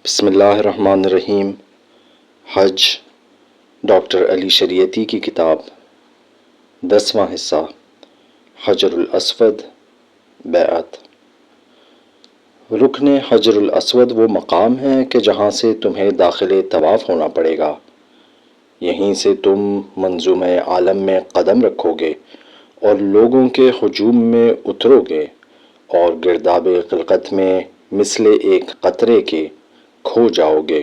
بسم اللہ الرحمن الرحیم۔ حج ڈاکٹر علی شریعتی کی کتاب، 10واں حصہ، حجر الاسود، بیعت۔ رکن حجر الاسود وہ مقام ہے کہ جہاں سے تمہیں داخل طواف ہونا پڑے گا۔ یہیں سے تم منظومہ عالم میں قدم رکھو گے اور لوگوں کے ہجوم میں اترو گے اور گرداب خلقت میں مثل ایک قطرے کے کھو جاؤ گے،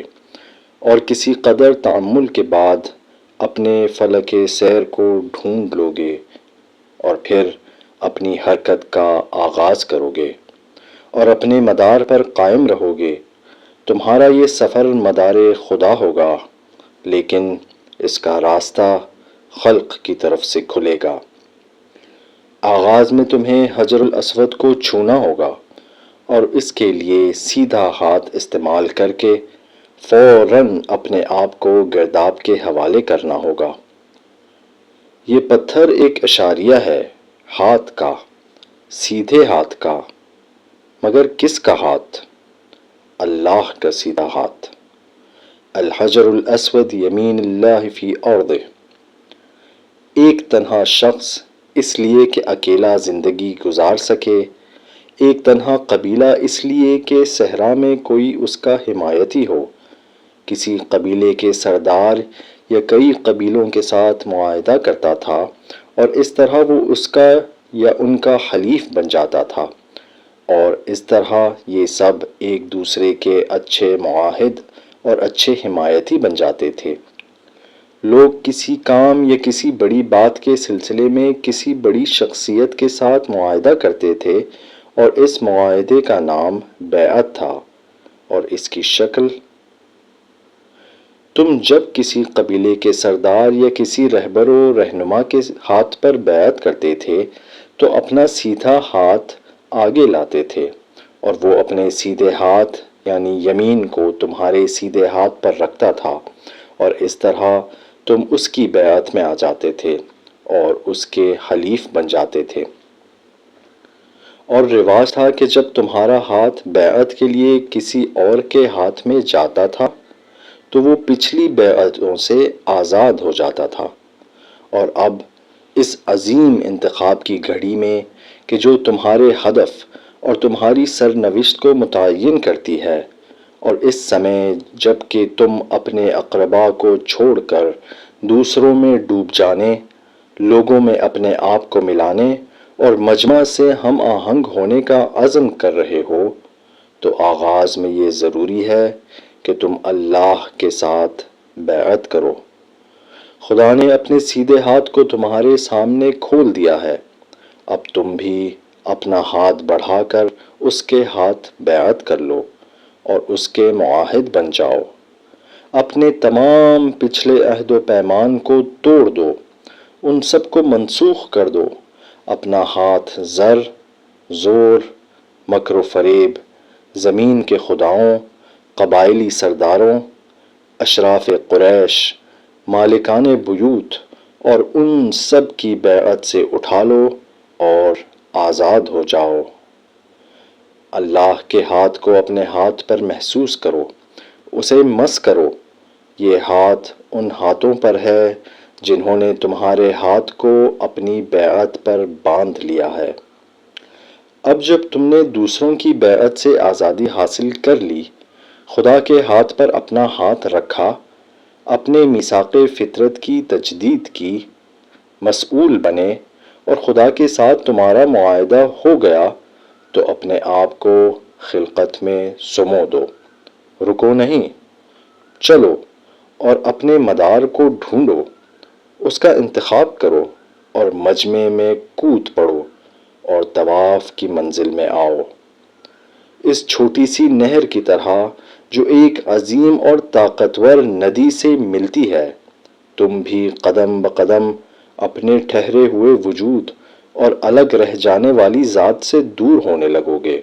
اور کسی قدر تأمل کے بعد اپنے فلک سیر کو ڈھونڈ لو گے اور پھر اپنی حرکت کا آغاز کرو گے اور اپنے مدار پر قائم رہو گے۔ تمہارا یہ سفر مدار خدا ہوگا، لیکن اس کا راستہ خلق کی طرف سے کھلے گا۔ آغاز میں تمہیں حجر الاسود کو چھونا ہوگا اور اس کے لیے سیدھا ہاتھ استعمال کر کے فوراً اپنے آپ کو گرداب کے حوالے کرنا ہوگا۔ یہ پتھر ایک اشاریہ ہے، ہاتھ کا، سیدھے ہاتھ کا۔ مگر کس کا ہاتھ؟ اللہ کا سیدھا ہاتھ۔ الحجر الاسود یمین اللہ فی ارضہ۔ ایک تنہا شخص اس لیے کہ اکیلا زندگی گزار سکے، ایک تنہا قبیلہ اس لیے کہ صحرا میں کوئی اس کا حمایتی ہو۔ کسی قبیلے کے سردار یا کئی قبیلوں کے ساتھ معاہدہ کرتا تھا اور اس طرح وہ اس کا یا ان کا حلیف بن جاتا تھا، اور اس طرح یہ سب ایک دوسرے کے اچھے معاہد اور اچھے حمایتی بن جاتے تھے۔ لوگ کسی کام یا کسی بڑی بات کے سلسلے میں کسی بڑی شخصیت کے ساتھ معاہدہ کرتے تھے اور اس معاہدے کا نام بیعت تھا اور اس کی شکل۔ تم جب کسی قبیلے کے سردار یا کسی رہبر و رہنما کے ہاتھ پر بیعت کرتے تھے تو اپنا سیدھا ہاتھ آگے لاتے تھے اور وہ اپنے سیدھے ہاتھ یعنی یمین کو تمہارے سیدھے ہاتھ پر رکھتا تھا، اور اس طرح تم اس کی بیعت میں آ جاتے تھے اور اس کے حلیف بن جاتے تھے۔ اور رواج تھا کہ جب تمہارا ہاتھ بیعت کے لیے کسی اور کے ہاتھ میں جاتا تھا تو وہ پچھلی بیعتوں سے آزاد ہو جاتا تھا۔ اور اب اس عظیم انتخاب کی گھڑی میں کہ جو تمہارے ہدف اور تمہاری سرنوشت کو متعین کرتی ہے، اور اس سمے جب کہ تم اپنے اقربا کو چھوڑ کر دوسروں میں ڈوب جانے، لوگوں میں اپنے آپ کو ملانے اور مجمع سے ہم آہنگ ہونے کا عزم کر رہے ہو، تو آغاز میں یہ ضروری ہے کہ تم اللہ کے ساتھ بیعت کرو۔ خدا نے اپنے سیدھے ہاتھ کو تمہارے سامنے کھول دیا ہے، اب تم بھی اپنا ہاتھ بڑھا کر اس کے ہاتھ بیعت کر لو اور اس کے معاہد بن جاؤ۔ اپنے تمام پچھلے عہد و پیمان کو توڑ دو، ان سب کو منسوخ کر دو۔ اپنا ہاتھ زر، زور، مکر و فریب، زمین کے خداؤں، قبائلی سرداروں، اشراف قریش، مالکان بیوت اور ان سب کی بیعت سے اٹھا لو اور آزاد ہو جاؤ۔ اللہ کے ہاتھ کو اپنے ہاتھ پر محسوس کرو، اسے مس کرو۔ یہ ہاتھ ان ہاتھوں پر ہے جنہوں نے تمہارے ہاتھ کو اپنی بیعت پر باندھ لیا ہے۔ اب جب تم نے دوسروں کی بیعت سے آزادی حاصل کر لی، خدا کے ہاتھ پر اپنا ہاتھ رکھا، اپنے میثاق فطرت کی تجدید کی، مسئول بنے اور خدا کے ساتھ تمہارا معاہدہ ہو گیا، تو اپنے آپ کو خلقت میں سمو دو، رکو نہیں، چلو اور اپنے مدار کو ڈھونڈو، اس کا انتخاب کرو اور مجمع میں کود پڑو اور طواف کی منزل میں آؤ۔ اس چھوٹی سی نہر کی طرح جو ایک عظیم اور طاقتور ندی سے ملتی ہے، تم بھی قدم بقدم اپنے ٹھہرے ہوئے وجود اور الگ رہ جانے والی ذات سے دور ہونے لگو گے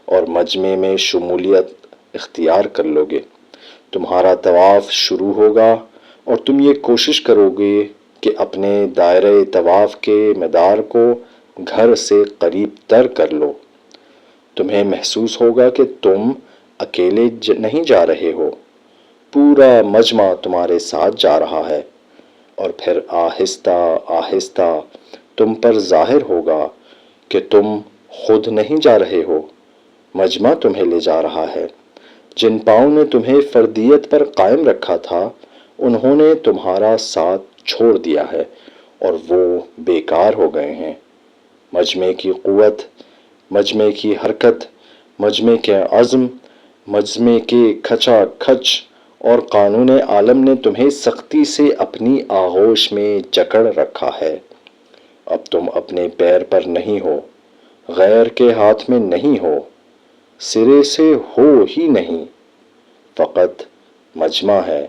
اور مجمع میں شمولیت اختیار کر لو گے۔ تمہارا طواف شروع ہوگا اور تم یہ کوشش کرو گے کہ اپنے دائرہ طواف کے مدار کو گھر سے قریب تر کر لو۔ تمہیں محسوس ہوگا کہ تم اکیلے نہیں جا رہے ہو، پورا مجمع تمہارے ساتھ جا رہا ہے، اور پھر آہستہ آہستہ تم پر ظاہر ہوگا کہ تم خود نہیں جا رہے ہو، مجمع تمہیں لے جا رہا ہے۔ جن پاؤں نے تمہیں فردیت پر قائم رکھا تھا، انہوں نے تمہارا ساتھ چھوڑ دیا ہے اور وہ بیکار ہو گئے ہیں۔ مجمع کی قوت، مجمع کی حرکت، مجمع کے عزم، مجمع کے کھچا کھچ اور قانون عالم نے تمہیں سختی سے اپنی آغوش میں جکڑ رکھا ہے۔ اب تم اپنے پیر پر نہیں ہو، غیر کے ہاتھ میں نہیں ہو، سرے سے ہو ہی نہیں، فقط مجمع ہے۔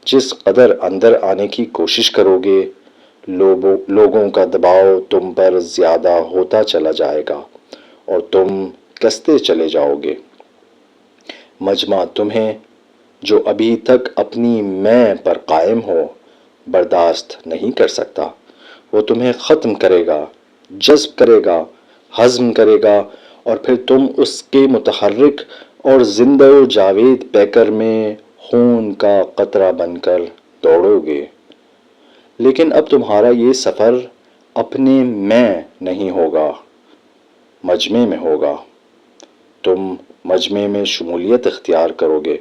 جس قدر اندر آنے کی کوشش کرو گے، لوگوں کا دباؤ تم پر زیادہ ہوتا چلا جائے گا اور تم کستے چلے جاؤ گے۔ مجمع تمہیں، جو ابھی تک اپنی میں پر قائم ہو، برداشت نہیں کر سکتا۔ وہ تمہیں ختم کرے گا، جذب کرے گا، ہضم کرے گا، اور پھر تم اس کے متحرک اور زندہ و جاوید پیکر میں خون کا قطرہ بن کر دوڑو گے۔ لیکن اب تمہارا یہ سفر اپنے میں نہیں ہوگا، مجمع میں ہوگا۔ تم مجمع میں شمولیت اختیار کرو گے،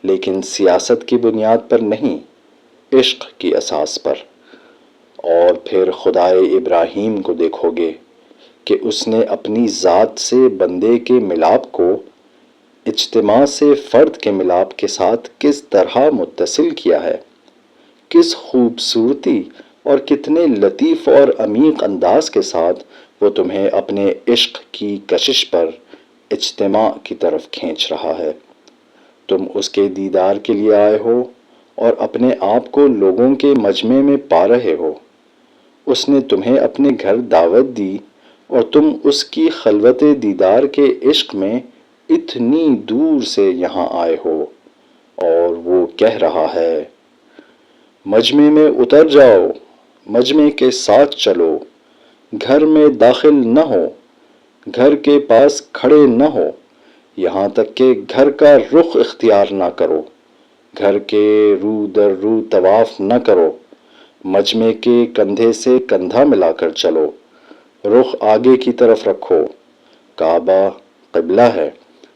لیکن سیاست کی بنیاد پر نہیں، عشق کی اساس پر۔ اور پھر خدائے ابراہیم کو دیکھو گے کہ اس نے اپنی ذات سے بندے کے ملاپ کو اجتماع سے فرد کے ملاپ کے ساتھ کس طرح متصل کیا ہے، کس خوبصورتی اور کتنے لطیف اور عمیق انداز کے ساتھ وہ تمہیں اپنے عشق کی کشش پر اجتماع کی طرف کھینچ رہا ہے۔ تم اس کے دیدار کے لیے آئے ہو اور اپنے آپ کو لوگوں کے مجمع میں پا رہے ہو۔ اس نے تمہیں اپنے گھر دعوت دی اور تم اس کی خلوت دیدار کے عشق میں اتنی دور سے یہاں آئے ہو، اور وہ کہہ رہا ہے، مجمع میں اتر جاؤ، مجمع کے ساتھ چلو، گھر میں داخل نہ ہو، گھر کے پاس کھڑے نہ ہو، یہاں تک کہ گھر کا رخ اختیار نہ کرو، گھر کے رو در رو طواف نہ کرو، مجمع کے کندھے سے کندھا ملا کر چلو، رخ آگے کی طرف رکھو، کعبہ قبلہ ہے۔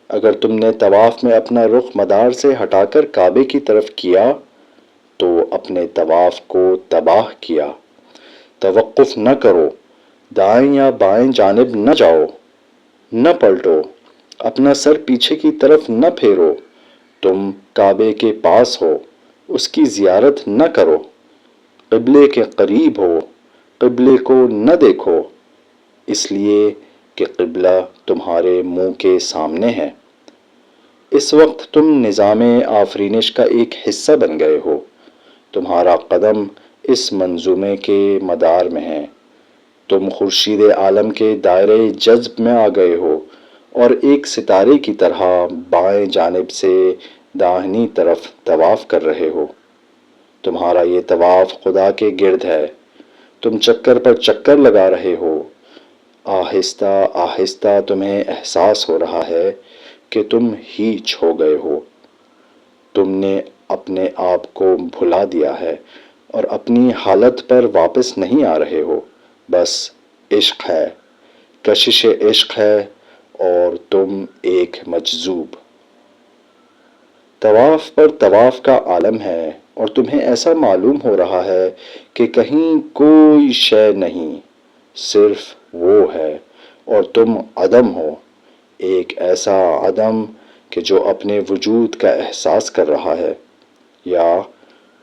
اگر تم نے طواف میں اپنا رخ مدار سے ہٹا کر کعبے کی طرف کیا تو اپنے طواف کو تباہ کیا۔ توقف نہ کرو، دائیں یا بائیں جانب نہ جاؤ، نہ پلٹو، اپنا سر پیچھے کی طرف نہ پھیرو۔ تم کعبے کے پاس ہو، اس کی زیارت نہ کرو، قبلے کے قریب ہو، قبلے کو نہ دیکھو، اس لیے کہ قبلہ تمہارے منہ کے سامنے ہے۔ اس وقت تم نظام آفرینش کا ایک حصہ بن گئے ہو، تمہارا قدم اس منظومے کے مدار میں ہے، تم خورشید عالم کے دائرۂ جذب میں آ گئے ہو اور ایک ستارے کی طرح بائیں جانب سے داہنی طرف طواف کر رہے ہو۔ تمہارا یہ طواف خدا کے گرد ہے، تم چکر پر چکر لگا رہے ہو۔ آہستہ آہستہ تمہیں احساس ہو رہا ہے کہ تم ہیچ ہو گئے ہو، تم نے اپنے آپ کو بھلا دیا ہے اور اپنی حالت پر واپس نہیں آ رہے ہو۔ بس عشق ہے، کشش عشق ہے اور تم ایک مجذوب۔ طواف پر طواف کا عالم ہے اور تمہیں ایسا معلوم ہو رہا ہے کہ کہیں کوئی شے نہیں، صرف وہ ہے اور تم عدم ہو، ایک ایسا عدم کہ جو اپنے وجود کا احساس کر رہا ہے، یا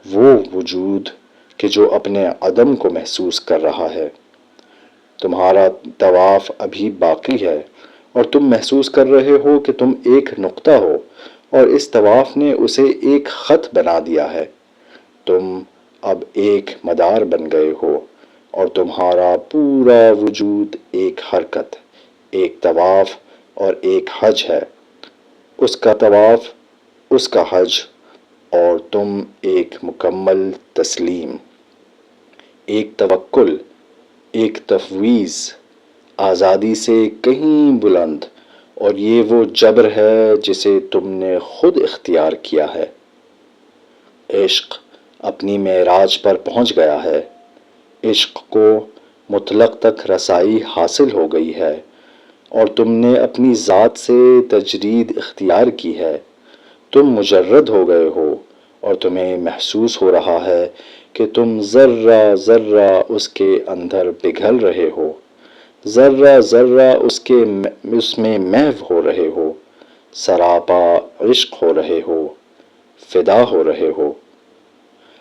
وہ وجود کہ جو اپنے عدم کو محسوس کر رہا ہے۔ تمہارا طواف ابھی باقی ہے اور تم محسوس کر رہے ہو کہ تم ایک نقطہ ہو اور اس طواف نے اسے ایک خط بنا دیا ہے۔ تم اب ایک مدار بن گئے ہو اور تمہارا پورا وجود ایک حرکت، ایک طواف اور ایک حج ہے، اس کا طواف، اس کا حج، اور تم ایک مکمل تسلیم، ایک توکل، ایک تفویض، آزادی سے کہیں بلند اور یہ وہ جبر ہے جسے تم نے خود اختیار کیا ہے۔ عشق اپنی معراج پر پہنچ گیا ہے۔ عشق کو مطلق تک رسائی حاصل ہو گئی ہے اور تم نے اپنی ذات سے تجرید اختیار کی ہے۔ تم مجرد ہو گئے ہو اور تمہیں محسوس ہو رہا ہے کہ تم ذرہ ذرہ اس کے اندر پگھل رہے ہو، ذرہ ذرہ اس میں محو ہو رہے ہو، سراپا عشق ہو رہے ہو، فدا ہو رہے ہو۔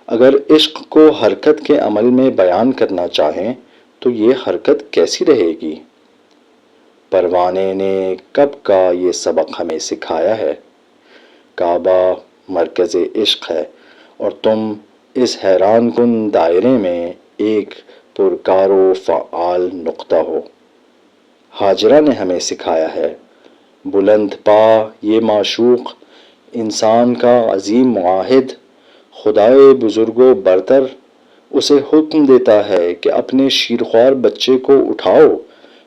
اگر عشق کو حرکت کے عمل میں بیان کرنا چاہیں تو یہ حرکت کیسی رہے گی؟ پروانے نے کب کا یہ سبق ہمیں سکھایا ہے۔ کعبہ مرکز عشق ہے اور تم اس حیران کن دائرے میں ایک پرکار و فعال نقطہ ہو۔ ہاجرہ نے ہمیں سکھایا ہے، بلند پا یہ معشوق انسان کا عظیم معاہد، خدائے بزرگ و برتر اسے حکم دیتا ہے کہ اپنے شیرخوار بچے کو اٹھاؤ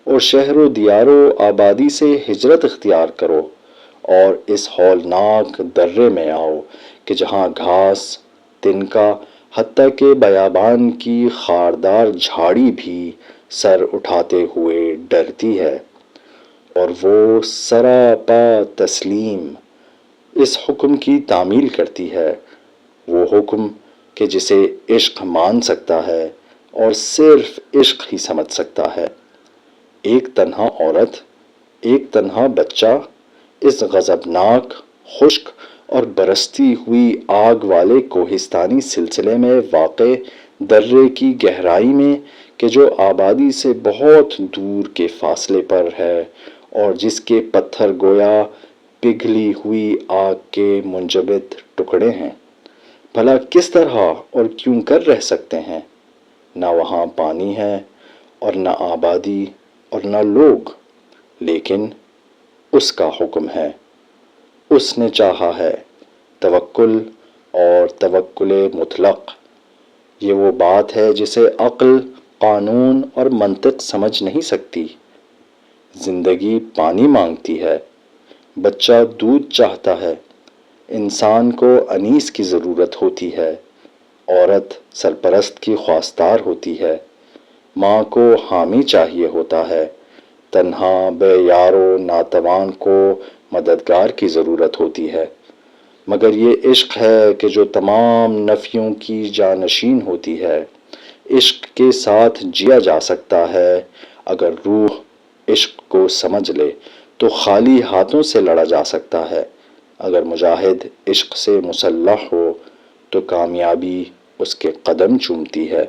اور شہر و دیار و آبادی سے ہجرت اختیار کرو اور اس ہولناک درے میں آؤ کہ جہاں گھاس، تنکا، حتیٰ کہ بیابان کی خاردار جھاڑی بھی سر اٹھاتے ہوئے ڈرتی ہے، اور وہ سراپا تسلیم اس حکم کی تعمیل کرتی ہے، وہ حکم کہ جسے عشق مان سکتا ہے اور صرف عشق ہی سمجھ سکتا ہے۔ ایک تنہا عورت، ایک تنہا بچہ اس غضبناک، خشک اور برستی ہوئی آگ والے کوہستانی سلسلے میں واقع درے کی گہرائی میں کہ جو آبادی سے بہت دور کے فاصلے پر ہے اور جس کے پتھر گویا پگھلی ہوئی آگ کے منجمد ٹکڑے ہیں، بھلا کس طرح اور کیوں کر رہ سکتے ہیں؟ نہ وہاں پانی ہے اور نہ آبادی اور نہ لوگ، لیکن اس کا حکم ہے، اس نے چاہا ہے، توکل اور توکل مطلق۔ یہ وہ بات ہے جسے عقل، قانون اور منطق سمجھ نہیں سکتی۔ زندگی پانی مانگتی ہے، بچہ دودھ چاہتا ہے، انسان کو انیس کی ضرورت ہوتی ہے، عورت سرپرست کی خواستار ہوتی ہے، ماں کو حامی چاہیے ہوتا ہے، تنہا بے یار و ناتوان کو مددگار کی ضرورت ہوتی ہے، مگر یہ عشق ہے کہ جو تمام نفیوں کی جانشین ہوتی ہے۔ عشق کے ساتھ جیا جا سکتا ہے۔ اگر روح عشق کو سمجھ لے تو خالی ہاتھوں سے لڑا جا سکتا ہے۔ اگر مجاہد عشق سے مسلح ہو تو کامیابی اس کے قدم چومتی ہے۔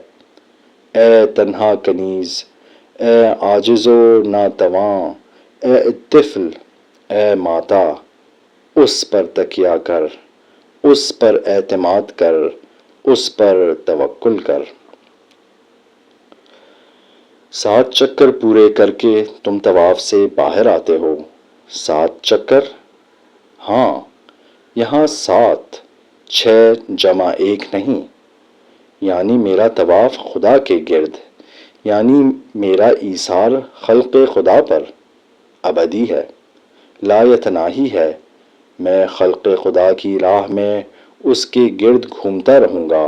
اے تنہا کنیز، اے عاجز و ناتواں، اے طفل، اے ماتا، اس پر تکیہ کر، اس پر اعتماد کر، اس پر توکل کر۔ 7 چکر پورے کر کے تم طواف سے باہر آتے ہو۔ 7 چکر؟ ہاں، یہاں 7، 6 جمع 1 نہیں، یعنی میرا طواف خدا کے گرد، یعنی میرا ایثار خلق خدا پر ابدی ہے، لا یتناہی ہے۔ میں خلق خدا کی راہ میں اس کے گرد گھومتا رہوں گا۔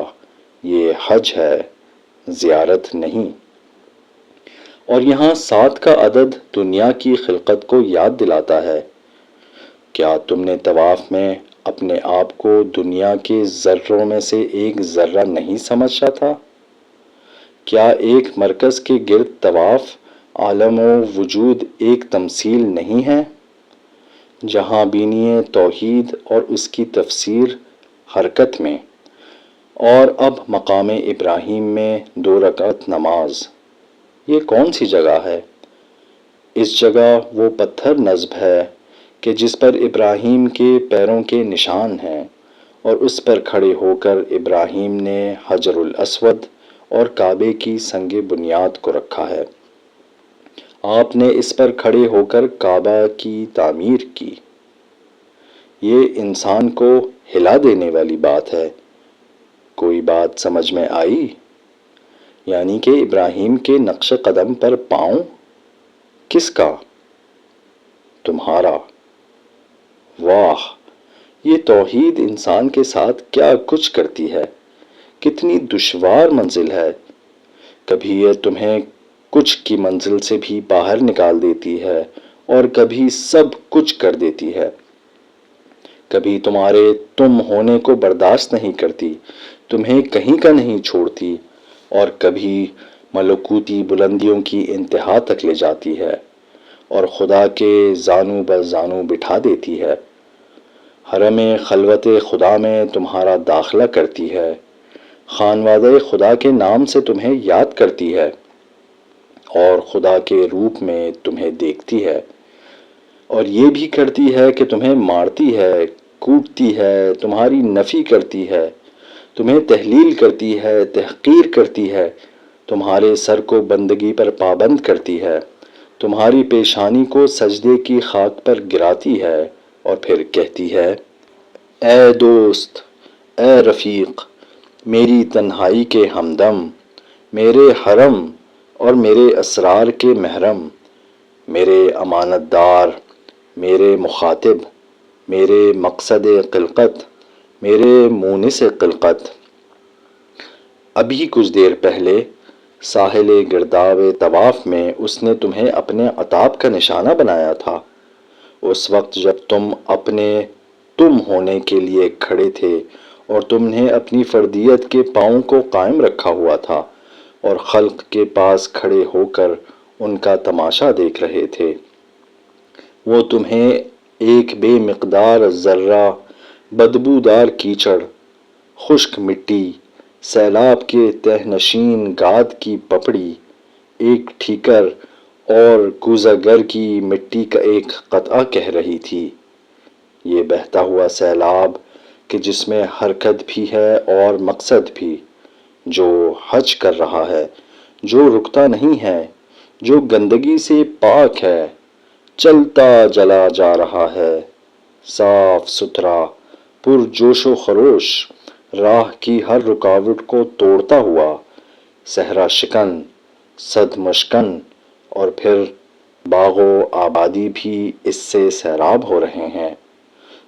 یہ حج ہے، زیارت نہیں۔ اور یہاں 7 کا عدد دنیا کی خلقت کو یاد دلاتا ہے۔ کیا تم نے طواف میں اپنے آپ کو دنیا کے ذروں میں سے ایک ذرہ نہیں سمجھا تھا؟ کیا ایک مرکز کے گرد طواف عالم و وجود ایک تمثیل نہیں ہے؟ جہاں بینی توحید اور اس کی تفسیر حرکت میں، اور اب مقام ابراہیم میں 2 رکعت نماز، یہ کون سی جگہ ہے؟ اس جگہ وہ پتھر نصب ہے کہ جس پر ابراہیم کے پیروں کے نشان ہیں، اور اس پر کھڑے ہو کر ابراہیم نے حجر الاسود اور کعبے کی سنگ بنیاد کو رکھا ہے۔ آپ نے اس پر کھڑے ہو کر کعبہ کی تعمیر کی۔ یہ انسان کو ہلا دینے والی بات ہے۔ کوئی بات سمجھ میں آئی؟ یعنی کہ ابراہیم کے نقش قدم پر پاؤں کس کا؟ تمہارا۔ واہ، یہ توحید انسان کے ساتھ کیا کچھ کرتی ہے، کتنی دشوار منزل ہے۔ کبھی یہ تمہیں کچھ کی منزل سے بھی باہر نکال دیتی ہے اور کبھی سب کچھ کر دیتی ہے۔ کبھی تمہارے تم ہونے کو برداشت نہیں کرتی، تمہیں کہیں کا نہیں چھوڑتی، اور کبھی ملکوتی بلندیوں کی انتہا تک لے جاتی ہے اور خدا کے زانو بر زانو بٹھا دیتی ہے۔ حرم خلوت خدا میں تمہارا داخلہ کرتی ہے، خانوادہ خدا کے نام سے تمہیں یاد کرتی ہے اور خدا کے روپ میں تمہیں دیکھتی ہے، اور یہ بھی کرتی ہے کہ تمہیں مارتی ہے، کوٹتی ہے، تمہاری نفی کرتی ہے، تمہیں تحلیل کرتی ہے، تحقیر کرتی ہے، تمہارے سر کو بندگی پر پابند کرتی ہے، تمہاری پیشانی کو سجدے کی خاک پر گراتی ہے اور پھر کہتی ہے: اے دوست، اے رفیق، میری تنہائی کے ہمدم، میرے حرم اور میرے اسرار کے محرم، میرے امانت دار، میرے مخاطب، میرے مقصد خلقت، میرے مونس خلقت۔ ابھی کچھ دیر پہلے ساحل گرداب طواف میں اس نے تمہیں اپنے عتاب کا نشانہ بنایا تھا، اس وقت جب تم اپنے تم ہونے کے لیے کھڑے تھے اور تم نے اپنی فردیت کے پاؤں کو قائم رکھا ہوا تھا اور خلق کے پاس کھڑے ہو کر ان کا تماشا دیکھ رہے تھے۔ وہ تمہیں ایک بے مقدار ذرہ بدبودار کیچڑ، خشک مٹی، سیلاب کے تہ نشین گاد کی پپڑی، ایک ٹھیکر اور کوزہ گر کی مٹی کا ایک قطعہ کہہ رہی تھی۔ یہ بہتا ہوا سیلاب کہ جس میں حرکت بھی ہے اور مقصد بھی، جو حج کر رہا ہے، جو رکتا نہیں ہے، جو گندگی سے پاک ہے، چلتا جلا جا رہا ہے، صاف ستھرا، پرجوش و خروش، راہ کی ہر رکاوٹ کو توڑتا ہوا، صحرا شکن، صد مشکن، اور پھر باغ و آبادی بھی اس سے سیراب ہو رہے ہیں،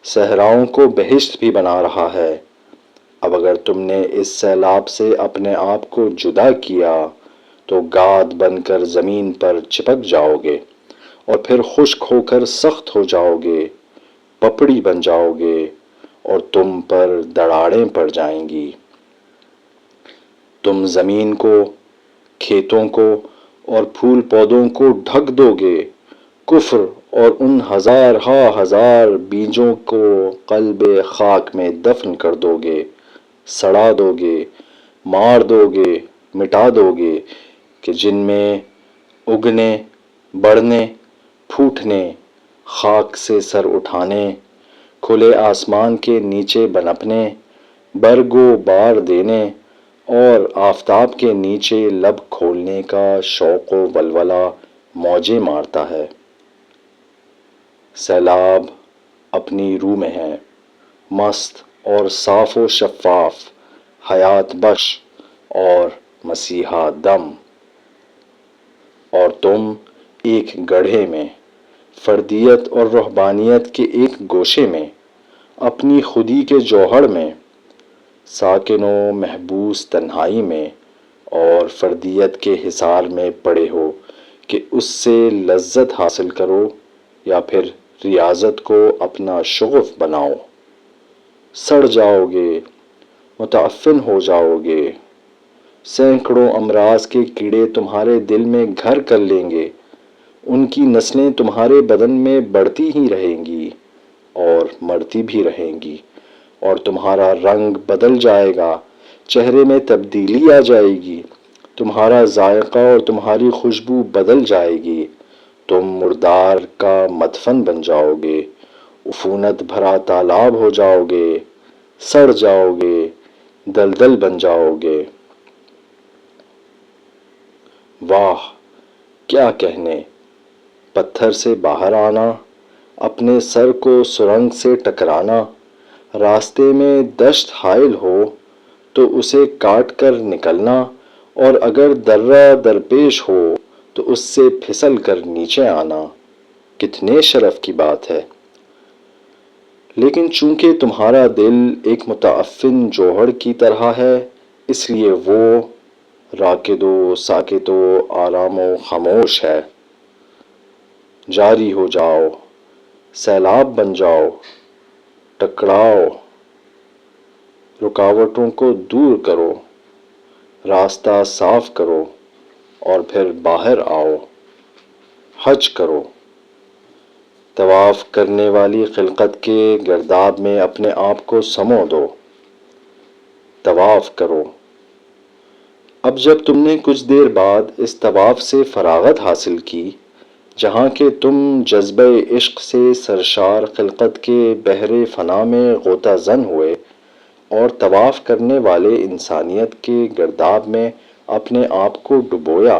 صحراؤں کو بہشت بھی بنا رہا ہے۔ اب اگر تم نے اس سیلاب سے اپنے آپ کو جدا کیا تو گاد بن کر زمین پر چپک جاؤ گے اور پھر خشک ہو کر سخت ہو جاؤ گے، پپڑی بن جاؤ گے اور تم پر دراڑیں پڑ جائیں گی۔ تم زمین کو، کھیتوں کو اور پھول پودوں کو ڈھک دو گے، کفر اور ان ہزار بیجوں کو قلب خاک میں دفن کر دو گے، سڑا دو گے، مار دو گے، مٹا دو گے، کہ جن میں اگنے، بڑھنے، پھوٹنے، خاک سے سر اٹھانے، کھلے آسمان کے نیچے پنپنے، برگ و بار دینے اور آفتاب کے نیچے لب کھولنے کا شوق و ولولہ موجیں مارتا ہے۔ سیلاب اپنی روح میں ہے، مست اور صاف و شفاف، حیات بخش اور مسیحا دم، اور تم ایک گڑھے میں، فردیت اور روحانیت کے ایک گوشے میں، اپنی خودی کے جوہر میں، ساکن و محبوس تنہائی میں اور فردیت کے حصار میں پڑے ہو کہ اس سے لذت حاصل کرو یا پھر ریاضت کو اپنا شغف بناؤ۔ سڑ جاؤ گے، متعفن ہو جاؤ گے، سینکڑوں امراض کے کیڑے تمہارے دل میں گھر کر لیں گے، ان کی نسلیں تمہارے بدن میں بڑھتی ہی رہیں گی اور مرتی بھی رہیں گی، اور تمہارا رنگ بدل جائے گا، چہرے میں تبدیلی آ جائے گی، تمہارا ذائقہ اور تمہاری خوشبو بدل جائے گی، تم مردار کا مدفن بن جاؤ گے، عفونت بھرا تالاب ہو جاؤ گے، سڑ جاؤ گے، دلدل بن جاؤ گے۔ واہ، کیا کہنے! پتھر سے باہر آنا، اپنے سر کو سرنگ سے ٹکرانا، راستے میں دشت حائل ہو تو اسے کاٹ کر نکلنا، اور اگر درہ درپیش ہو تو اس سے پھسل کر نیچے آنا۔ کتنے شرف کی بات ہے۔ لیکن چونکہ تمہارا دل ایک متعفن جوہر کی طرح ہے، اس لیے وہ راکد و ساکت و آرام و خاموش ہے۔ جاری ہو جاؤ، سیلاب بن جاؤ، ٹکراؤ، رکاوٹوں کو دور کرو، راستہ صاف کرو اور پھر باہر آؤ، حج کرو۔ طواف کرنے والی خلقت کے گرداب میں اپنے آپ کو سمو دو، طواف کرو۔ اب جب تم نے کچھ دیر بعد اس طواف سے فراغت حاصل کی، جہاں کہ تم جذبہ عشق سے سرشار خلقت کے بحر فنا میں غوطہ زن ہوئے اور طواف کرنے والے انسانیت کے گرداب میں اپنے آپ کو ڈبویا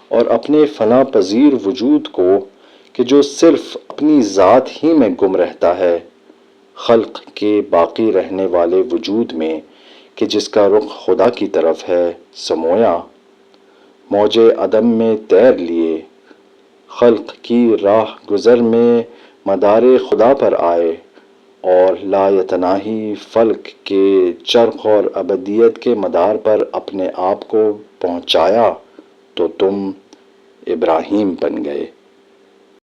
اور اپنے فنا پذیر وجود کو کہ جو صرف اپنی ذات ہی میں گم رہتا ہے، خلق کے باقی رہنے والے وجود میں کہ جس کا رخ خدا کی طرف ہے، سمویا، موج عدم میں تیر لیے، خلق کی راہ گزر میں مدار خدا پر آئے اور لا یتناہی فلک کے چرخ اور ابدیت کے مدار پر اپنے آپ کو پہنچایا تو تم ابراہیم بن گئے۔